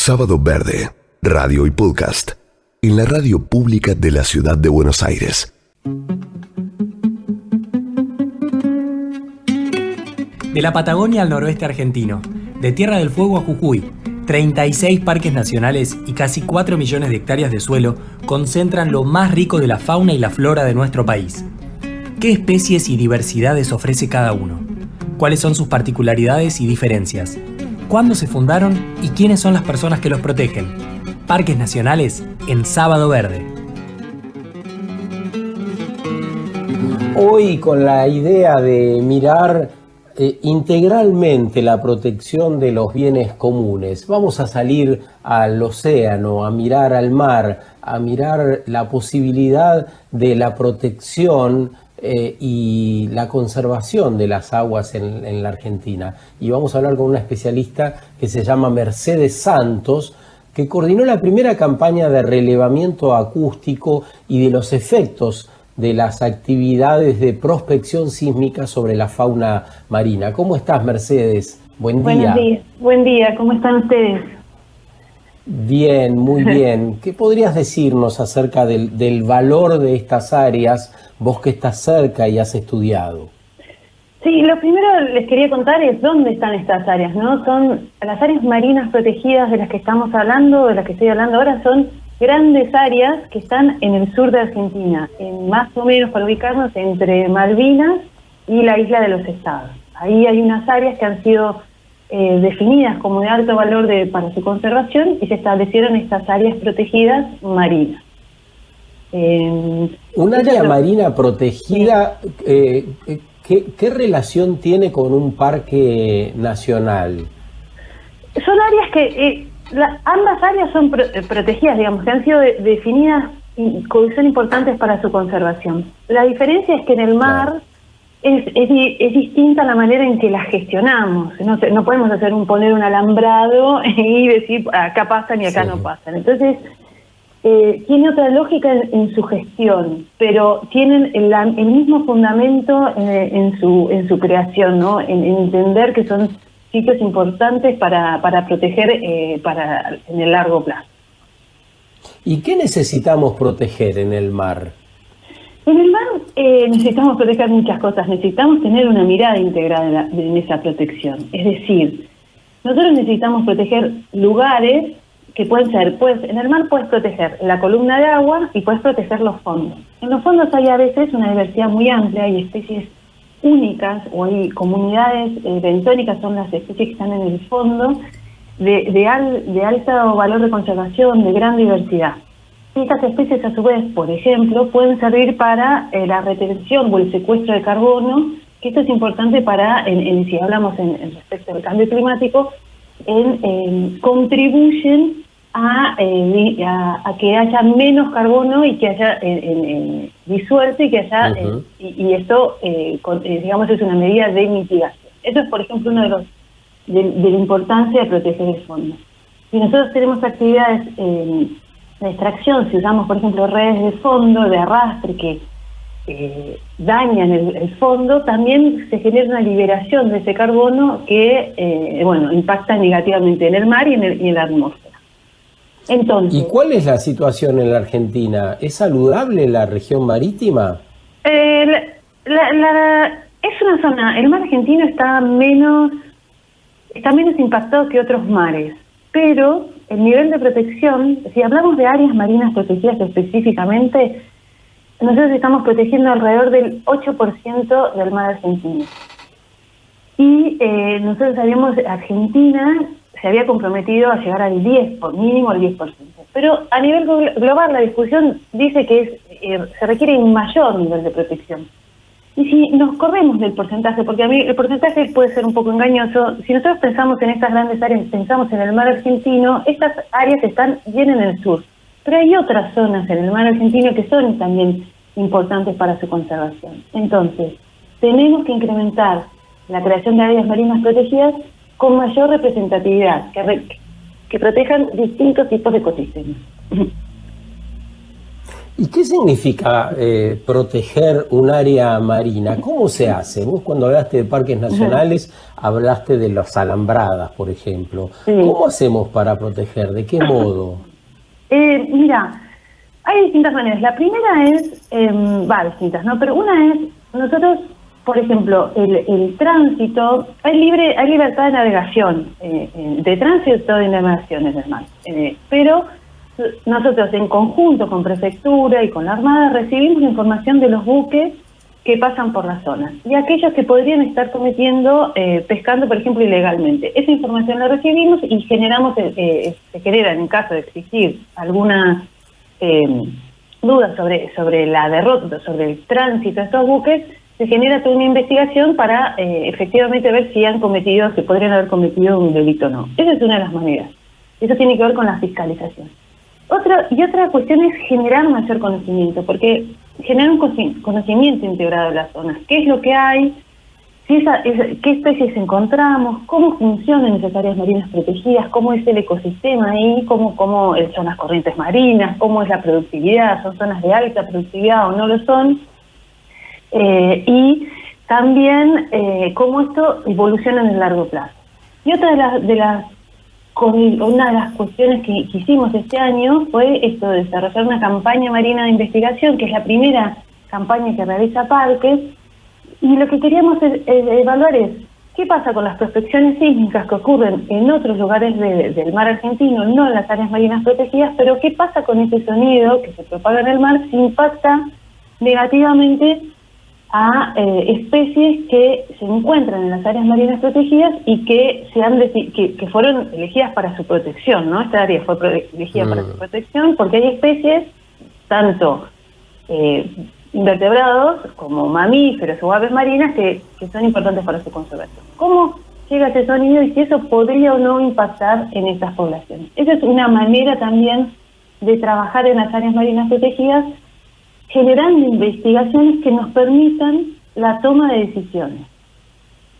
Sábado Verde, radio y podcast, en la radio pública de la ciudad de Buenos Aires. De la Patagonia al noroeste argentino, de Tierra del Fuego a Jujuy, 36 parques nacionales y casi 4 millones de hectáreas de suelo concentran lo más rico de la fauna y la flora de nuestro país. ¿Qué especies y diversidades ofrece cada uno? ¿Cuáles son sus particularidades y diferencias? ¿Cuándo se fundaron y quiénes son las personas que los protegen? Parques Nacionales en Sábado Verde. Hoy, con la idea de mirar integralmente la protección de los bienes comunes, vamos a salir al océano, a mirar al mar, a mirar la posibilidad de la protección y la conservación de las aguas en la Argentina. Y vamos a hablar con una especialista que se llama Mercedes Santos, que coordinó la primera campaña de relevamiento acústico y de los efectos de las actividades de prospección sísmica sobre la fauna marina. ¿Cómo estás, Mercedes? Buen día. Buenos días. Buen día, ¿cómo están ustedes? Bien, muy bien. ¿Qué podrías decirnos acerca del valor de estas áreas, vos que estás cerca y has estudiado? Sí, lo primero les quería contar es dónde están estas áreas, ¿no? Son las áreas marinas protegidas de las que estamos hablando, de las que estoy hablando ahora, son grandes áreas que están en el sur de Argentina, más o menos para ubicarnos entre Malvinas y la isla de los Estados. Ahí hay unas áreas que han sido definidas como de alto valor para su conservación y se establecieron estas áreas protegidas marinas. Un área marina protegida, sí. ¿Qué relación tiene con un parque nacional? Son áreas que... ambas áreas son protegidas, digamos, que han sido definidas y son importantes para su conservación. La diferencia es que en el mar es distinta la manera en que las gestionamos. No podemos poner un alambrado y decir acá pasan y acá no pasan. Entonces, tiene otra lógica en su gestión, pero tienen el mismo fundamento en su creación, ¿no? En entender que son sitios importantes para proteger en el largo plazo. ¿Y qué necesitamos proteger en el mar? En el mar necesitamos proteger muchas cosas. Necesitamos tener una mirada integrada en esa protección. Es decir, nosotros necesitamos proteger lugares que pueden ser, en el mar puedes proteger la columna de agua y puedes proteger los fondos. En los fondos hay a veces una diversidad muy amplia, hay especies únicas o hay comunidades bentónicas, son las especies que están en el fondo, de alto valor de conservación, de gran diversidad. Estas especies a su vez, por ejemplo, pueden servir para la retención o el secuestro de carbono, que esto es importante para, si hablamos en respecto al cambio climático, contribuyen a que haya menos carbono y que haya disuelto y que haya y esto digamos es una medida de mitigación. Eso es, por ejemplo, uno de la importancia de proteger el fondo. Si nosotros tenemos actividades de extracción, si usamos, por ejemplo, redes de fondo, de arrastre que dañan el fondo, también se genera una liberación de ese carbono que impacta negativamente en el mar y en la atmósfera. Entonces, ¿y cuál es la situación en la Argentina? ¿Es saludable la región marítima? Es una zona, el mar argentino está menos impactado que otros mares, pero el nivel de protección, si hablamos de áreas marinas protegidas específicamente, nosotros estamos protegiendo alrededor del 8% del mar argentino. Y nosotros Argentina se había comprometido a llegar al 10, por mínimo al 10%. Pero a nivel global la discusión dice que se requiere un mayor nivel de protección. Y si nos corremos del porcentaje, porque a mí el porcentaje puede ser un poco engañoso, si nosotros pensamos en estas grandes áreas, pensamos en el mar argentino, estas áreas están bien en el sur. Pero hay otras zonas en el mar argentino que son también importantes para su conservación. Entonces, tenemos que incrementar la creación de áreas marinas protegidas con mayor representatividad, que protejan distintos tipos de ecosistemas. ¿Y qué significa proteger un área marina? ¿Cómo se hace? Vos cuando hablaste de parques nacionales hablaste de las alambradas, por ejemplo. Sí. ¿Cómo hacemos para proteger? ¿De qué modo? Mira, hay distintas maneras. La primera es, distintas, ¿no? Pero una es, nosotros, por ejemplo, el tránsito, hay libertad de navegación, de tránsito y navegación en el mar. Pero nosotros en conjunto con Prefectura y con la Armada recibimos información de los buques que pasan por la zona y aquellos que podrían estar pescando, por ejemplo, ilegalmente. Esa información la recibimos y generamos, se generan, en caso de existir alguna duda sobre la derrota, sobre el tránsito de estos buques, se genera toda una investigación para efectivamente ver si podrían haber cometido un delito o no. Esa es una de las maneras. Eso tiene que ver con la fiscalización. Otra cuestión es generar mayor conocimiento, porque generar un conocimiento integrado de las zonas. ¿Qué es lo que hay? ¿Qué especies encontramos? ¿Cómo funcionan esas áreas marinas protegidas? ¿Cómo es el ecosistema ahí? ¿Cómo son las corrientes marinas? ¿Cómo es la productividad? ¿Son zonas de alta productividad o no lo son? Y también cómo esto evoluciona en el largo plazo. Y otra una de las cuestiones que hicimos este año fue esto de desarrollar una campaña marina de investigación, que es la primera campaña que realiza Parques, y lo que queríamos evaluar es qué pasa con las prospecciones sísmicas que ocurren en otros lugares del mar argentino, no en las áreas marinas protegidas, pero qué pasa con ese sonido que se propaga en el mar si impacta negativamente a especies que se encuentran en las áreas marinas protegidas y que que fueron elegidas para su protección, ¿no? Esta área fue elegida para su protección porque hay especies, tanto invertebrados como mamíferos o aves marinas que son importantes para su conservación. ¿Cómo llega ese sonido y si eso podría o no impactar en estas poblaciones? Esa es una manera también de trabajar en las áreas marinas protegidas, generando investigaciones que nos permitan la toma de decisiones.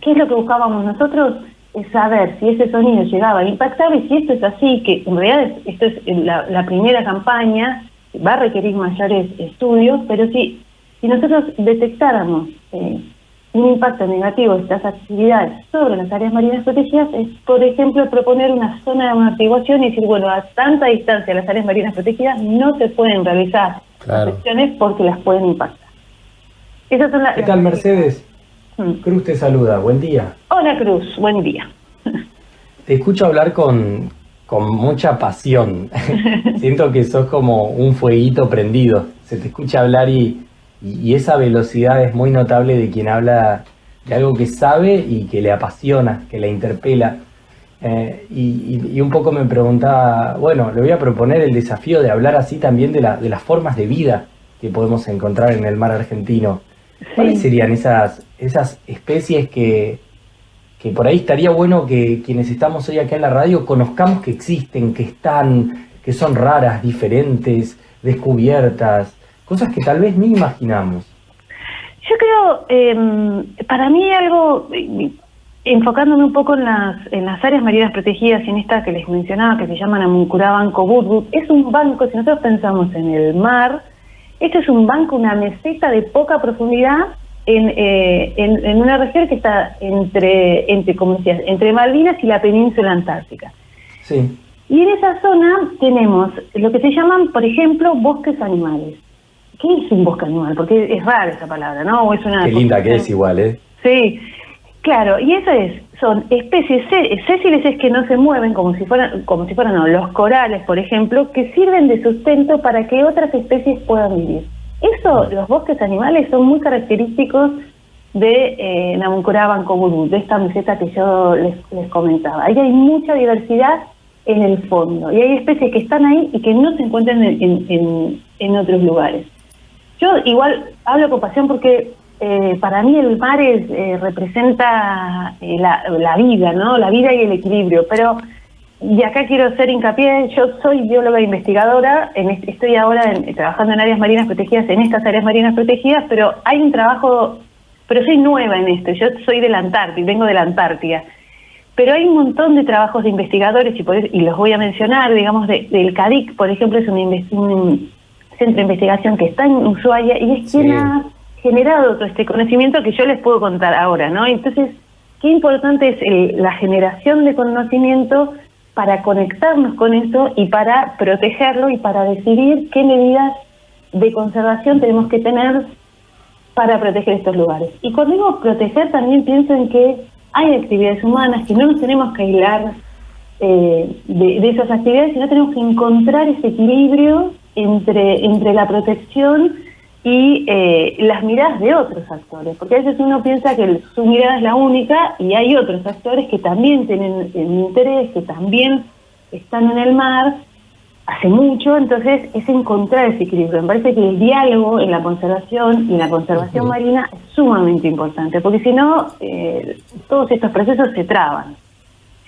¿Qué es lo que buscábamos nosotros? Es saber si ese sonido llegaba a impactar y si esto es así, que en realidad esto es la primera campaña, va a requerir mayores estudios, pero si nosotros detectáramos un impacto negativo de estas actividades sobre las áreas marinas protegidas, es, por ejemplo, proponer una zona de amortiguación y decir, bueno, a tanta distancia las áreas marinas protegidas no se pueden realizar acciones porque las pueden impactar. Esas son ¿Qué tal, Mercedes? Cruz te saluda, buen día. Hola, Cruz, buen día. Te escucho hablar con mucha pasión. Siento que sos como un fueguito prendido. Se te escucha hablar y esa velocidad es muy notable de quien habla de algo que sabe y que le apasiona, que le interpela. Y un poco me preguntaba, bueno, le voy a proponer el desafío de hablar así también de las formas de vida que podemos encontrar en el mar argentino. ¿Cuáles serían esas especies que por ahí estaría bueno que quienes estamos hoy acá en la radio conozcamos que existen, que están, que son raras, diferentes, descubiertas, cosas que tal vez ni imaginamos? Yo creo, para mí algo, enfocándome un poco en las áreas marinas protegidas y en esta que les mencionaba, que se llama Namuncurá Banco Budbud, es un banco, si nosotros pensamos en el mar, este es un banco, una meseta de poca profundidad en una región que está entre Malvinas y la península antártica. Sí. Y en esa zona tenemos lo que se llaman, por ejemplo, bosques animales. ¿Qué es un bosque animal? Porque es rara esa palabra, ¿no? O es una Qué linda que es igual, ¿eh? Sí, claro, y eso son especies sésiles es que no se mueven como si fueran no, los corales, por ejemplo, que sirven de sustento para que otras especies puedan vivir. Eso, los bosques animales son muy característicos de Namuncurá Banco Budbud, de esta meseta que yo les comentaba. Ahí hay mucha diversidad en el fondo y hay especies que están ahí y que no se encuentran en otros lugares. Yo igual hablo con pasión porque para mí el mar representa la vida, ¿no? La vida y el equilibrio, pero y acá quiero hacer hincapié, yo soy bióloga e investigadora, estoy ahora trabajando en áreas marinas protegidas, en estas áreas marinas protegidas, pero hay un trabajo, pero soy nueva en esto, yo soy de la Antártida, vengo de la Antártida, pero hay un montón de trabajos de investigadores y los voy a mencionar, digamos, del CADIC, por ejemplo, se centro de investigación que está en Ushuaia y es quien ha generado todo este conocimiento que yo les puedo contar ahora, ¿no? Entonces, qué importante es la generación de conocimiento para conectarnos con eso y para protegerlo y para decidir qué medidas de conservación tenemos que tener para proteger estos lugares. Y cuando digo proteger, también pienso en que hay actividades humanas, que no nos tenemos que aislar de esas actividades, sino tenemos que encontrar ese equilibrio entre la protección y las miradas de otros actores, porque a veces uno piensa que su mirada es la única y hay otros actores que también tienen interés, que también están en el mar hace mucho, entonces es encontrar ese equilibrio. Me parece que el diálogo en la conservación y la conservación marina es sumamente importante, porque si no, todos estos procesos se traban,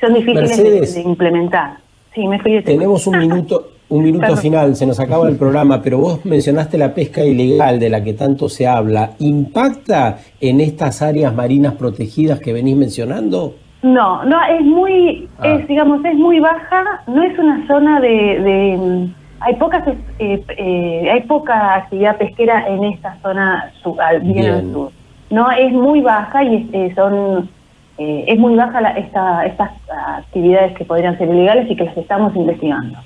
son difíciles de implementar. Sí, me fui de tema. Tenemos un minuto final, se nos acaba el programa, pero vos mencionaste la pesca ilegal de la que tanto se habla. ¿Impacta en estas áreas marinas protegidas que venís mencionando? No, es muy, es muy baja, no es una zona hay poca actividad pesquera en esta zona bien al sur. No, es muy baja y es muy baja estas actividades que podrían ser ilegales y que las estamos investigando.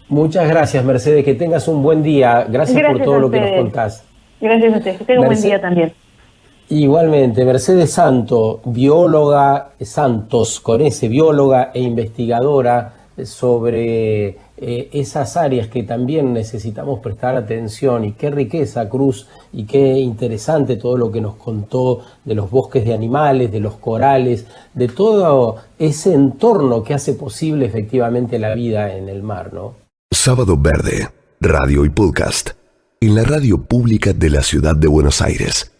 Muchas gracias, Mercedes, que tengas un buen día. Gracias por todo lo que nos contás. Gracias a ustedes, que tengan un buen día también. Igualmente, Mercedes Santos, bióloga e investigadora sobre esas áreas que también necesitamos prestar atención. Y qué riqueza, Cruz, y qué interesante todo lo que nos contó de los bosques de animales, de los corales, de todo ese entorno que hace posible efectivamente la vida en el mar, ¿no? Sábado Verde, radio y podcast, en la radio pública de la Ciudad de Buenos Aires.